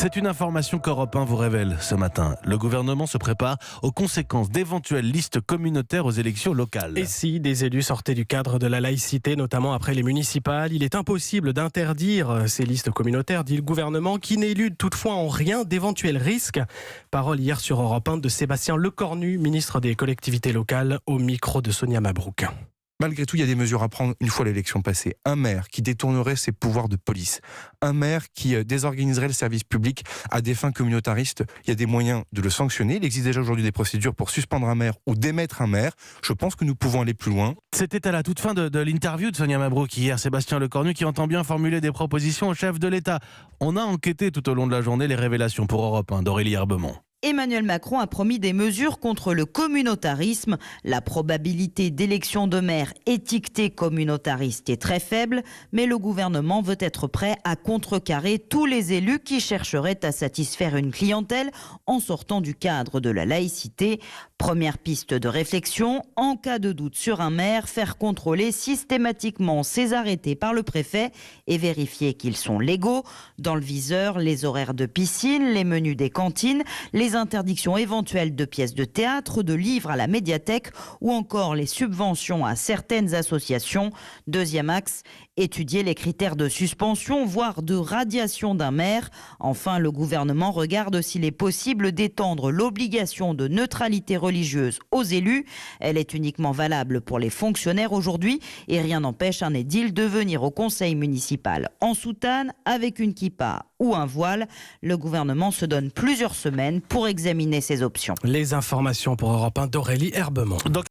C'est une information qu'Europe 1 vous révèle ce matin. Le gouvernement se prépare aux conséquences d'éventuelles listes communautaires aux élections locales. Et si des élus sortaient du cadre de la laïcité, notamment après les municipales, il est impossible d'interdire ces listes communautaires, dit le gouvernement, qui n'élude toutefois en rien d'éventuels risques. Parole hier sur Europe 1 de Sébastien Lecornu, ministre des collectivités locales, au micro de Sonia Mabrouk. Malgré tout, il y a des mesures à prendre une fois l'élection passée. Un maire qui détournerait ses pouvoirs de police. Un maire qui désorganiserait le service public à des fins communautaristes. Il y a des moyens de le sanctionner. Il existe déjà aujourd'hui des procédures pour suspendre un maire ou démettre un maire. Je pense que nous pouvons aller plus loin. C'était à la toute fin de l'interview de Sonia Mabrouk hier, Sébastien Lecornu qui entend bien formuler des propositions au chef de l'État. On a enquêté tout au long de la journée les révélations pour Europe 1 d'Aurélie Herbemont. Emmanuel Macron a promis des mesures contre le communautarisme. La probabilité d'élection de maire étiqueté communautariste est très faible, mais le gouvernement veut être prêt à contrecarrer tous les élus qui chercheraient à satisfaire une clientèle en sortant du cadre de la laïcité. Première piste de réflexion, en cas de doute sur un maire, faire contrôler systématiquement ses arrêtés par le préfet et vérifier qu'ils sont légaux. Dans le viseur, les horaires de piscine, les menus des cantines, les interdictions éventuelles de pièces de théâtre, de livres à la médiathèque ou encore les subventions à certaines associations. Deuxième axe, étudier les critères de suspension, voire de radiation d'un maire. Enfin, le gouvernement regarde s'il est possible d'étendre l'obligation de neutralité religieuse aux élus. Elle est uniquement valable pour les fonctionnaires aujourd'hui et rien n'empêche un édile de venir au conseil municipal en soutane, avec une kippa ou un voile. Le gouvernement se donne plusieurs semaines pour examiner ces options. Les informations pour Europe 1 d'Aurélie Herbemont.